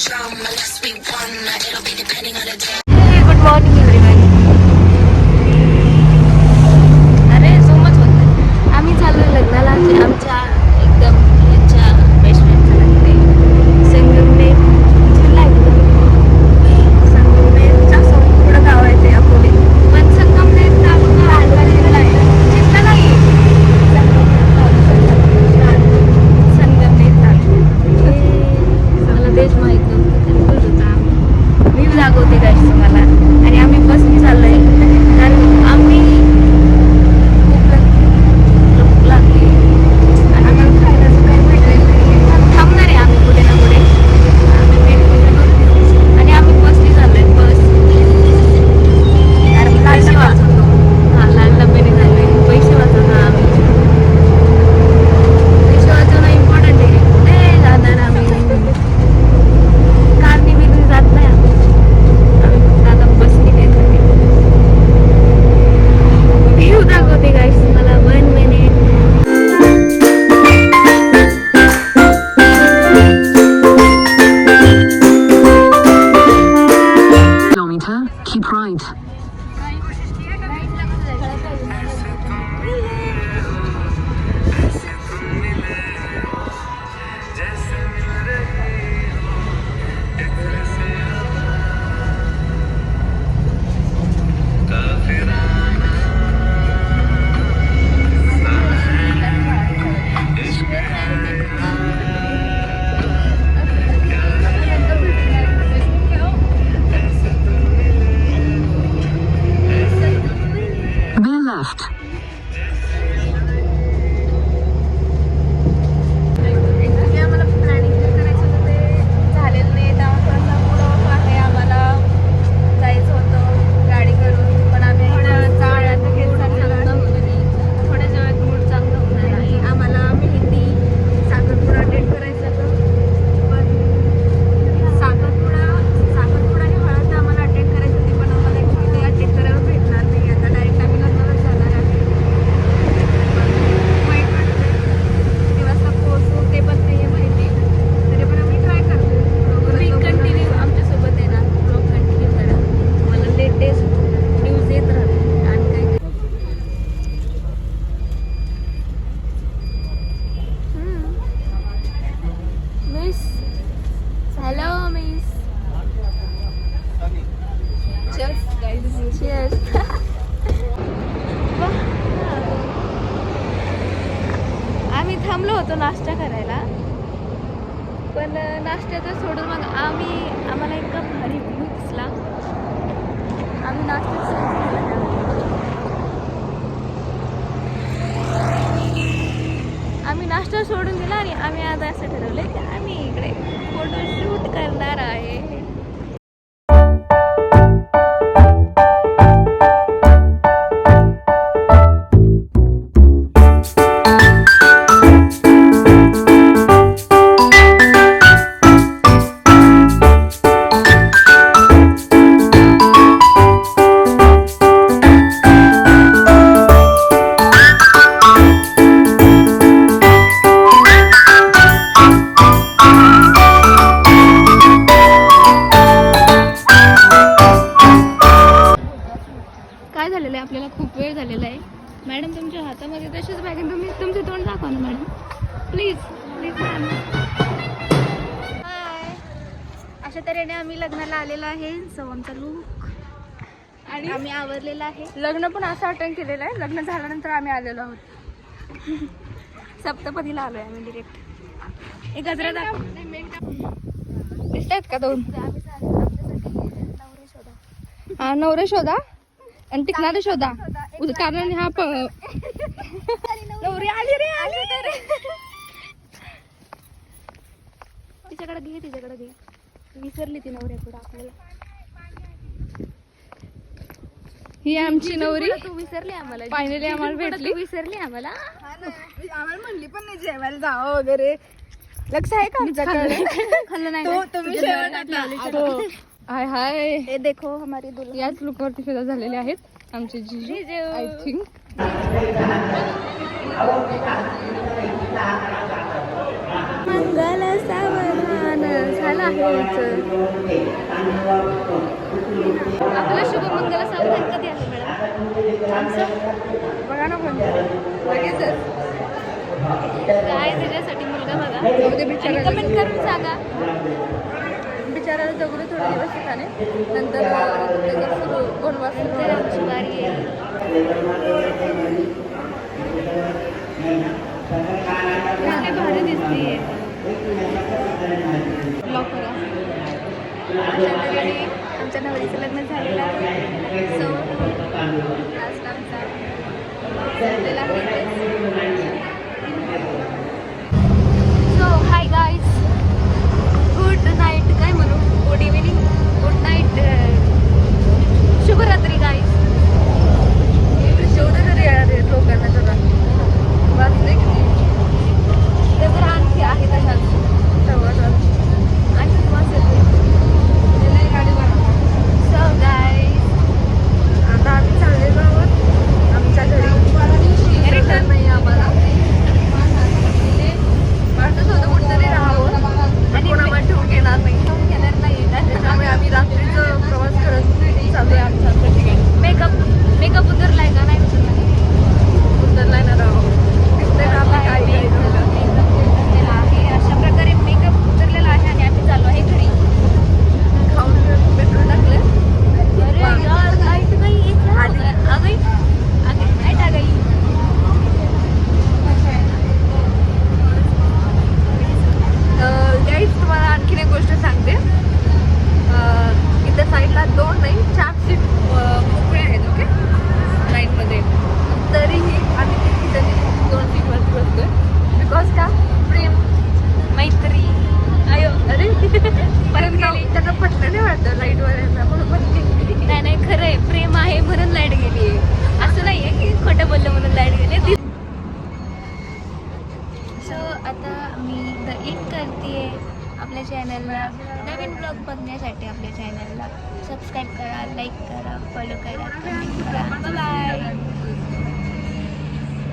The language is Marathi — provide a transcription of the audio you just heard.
Good morning everyone. अरे सो मच होतं. आम्ही चाललो लग्नाला आमच्या एकदम यांच्या बेस्ट फ्रेंडचं लग्न आहे. संगमनेर जिल्हा आहे संगमनेरच्या पुढं गाव आहे ते अकोले. पण संगमनेर तालुका आडवा जिल्हा आहे. जिल्हा नाही संगमनेर तालुका. मला तेच माहीत नव्हतं. कन्फ्यूज होता. मी दाखवते काय तुम्हाला. आणि आम्ही बसने चाललोय कारण आम्ही भूक लागली आणि आम्हाला खायला काही भेटलेलं नाही. थांबणार आहे आम्ही कुठे ना कुठे. आम्ही पेट पूजा करून आणि आम्ही बसने चाललोय. बस कारण पैसे वाचवतो. हा लाल डब्याने चाललोय. पैसे वाचवतो आम्ही. पैसे वाचवणं इम्पॉर्टंट आहे. कुठे जाणार आम्ही कारने बिरने जात नाही आम्ही. आता बसने काहीतरी व्ह्यू दाखवते गाईस मला. 1 minute. Kilometer, keep right. Veer left. आम्हाला प्लॅनिंग करायचं होतं ते झालेलं नाही. त्यामुळे थोडासा मूड ऑफ आहे. आम्हाला जायचं होतं गाडी करून पण आम्ही थोड्या वेळात मूड चांगलं होणार आहे. आम्हाला मेहंदी साखरपुडा अटेंड करायचं होतं पण साखरपुडा आणि हळद आम्हाला अटेंड करायची होती पण आम्हाला ॲक्च्युली ते अटेंड करायला भेटणार नाही. आता डायरेक्ट आम्ही लग्नालाच जाणार आहे. वाईट वाटतंय किती वाजता पोहोचू ते पण नाही आहे माहिती. तरी पण आम्ही ट्राय करतो. तुम्ही कंटिन्यू आमच्यासोबत येणार. ब्लॉग कंटिन्यू करा. मला लेटेस्ट न्यूज येत राहते. आणि काय मिस. Hello miss. Cheers. आम्ही थांबलो होतो नाश्ता करायला पण नाश्त्याचं सोडून मग आम्हाला इतका भारी व्ह्यू दिसला. आम्ही नाश्ता सोडून दिला आणि आम्ही आता असं ठरवलं की आम्ही इकडे फोटोशूट करणार आहे. काय झालेलं आहे आपल्याला खूप वेळ झालेला आहे. मॅडम तुमच्या हातामध्ये तशीच बॅग आहे. तुम्ही तुमचे तोंड दाखवा ना madam. Please please ma'am. Hi. अशा तऱ्हेने आम्ही लग्नाला आलेलो आहे. सो आमचा लूक आणि आम्ही आवरलेला आहे. लग्न पण असं अटेंड केलेलं आहे. लग्न झाल्यानंतर आम्ही आलेलो आहोत. सप्तपदीला आलोय आम्ही डिरेक्ट. एक गजरा दाखव. दिसत आहेत का दोन? नवरे शोधा. हा नवरे शोधा आणि टिकणारे शोधा. कारण हा नवरी आली रे आली. तिच्याकडे घे. विसरली ती नवऱ्याकडे आपल्याला. ही आमची नवरी. तू विसरली आम्हाला. फायनली आम्हाला भेटली. विसरली आम्हाला. आम्हाला म्हणली पण नाही जेवायला जावं वगैरे. लक्ष आहे का खाल्लं नाही. हाय हाय. हे देखो हमारी दुल्हन. याच लुकवरती फिदा झालेले आहेत आमचे जीजू आय थिंक. मंगल सावधान झाला आहे यायचं. आपलं शुभमंगल सावधान कधी आहे मॅडम आमचं? बघा ना पण लगेचच काय त्याच्यासाठी मुलगा बघा आणि कमेंट करून सांगा. बिचाराला जगलो थोडे दिवस ठिकाणी नंतर लगेच सुरू वनवास सुरू तर झाला. आमची बारी आहे. कसली भारी दिसतीये. ब्लॉक करा. आमच्या नवरीचं लग्न झालेलं आहे. सो लास्ट आमचा झालेला आहे. So hi guys, good night काय म्हणू, गुड इव्हिनिंग, गुड नाईट, शुभरात्री गाईज. जेवढं तरी यार लोकांना जरा वाचले किती ते तर आणखी आहे तशाच आणखी वास येते. गाडी बनवा. सो गाईज आता आम्ही चाललेलो आहोत आमच्या घरी. रिटर्न नाही आम्हाला वाटत होतं कुठेतरी राहावं आणि कोणाला ठेवून घेणार नाही. घेणार नाही. त्यामुळे आम्ही रात्रीचं प्रवास करत चालू आहे आमच्या आमच्या ठिकाणी. मेकअप उतरलाय का नाही उतरला? उतरलाय ना राव दिसतंय ना आपलं काय काय झालं. मेकअप उतरलेला आहे. अशा प्रकारे मेकअप उतरलेला आहे आणि आम्ही चाललो आहे घरी. खाऊन पिऊन पेट्रोल टाकलं. अरे यार लाईट गई इथे. आ गई लाईट आ गई. गाईज तुम्हाला आणखीन एक गोष्ट सांगते. इथं साईडला 2 नाही 4 सीट मोकळे आहेत. ओके लाईनमध्ये तरीही आम्ही तिथे 2 सीटवरती बसतोय. बिकॉज का प्रेम मैत्री. आयो अरे परत गेली त्यांना पटलं नाही वाटतं लाईटवाल्यांना म्हणून पण गेली. नाही नाही खरं आहे, प्रेम आहे म्हणून लाईट गेली आहे. असं नाही आहे की खोटं बोललं म्हणून लाईट गेली. सो आता मी द एंड करते. आपल्या चॅनलला नवीन ब्लॉग बघण्यासाठी आपल्या चॅनलला सबस्क्राईब करा, लाईक करा, फॉलो करा, कमेंट करा. बाय.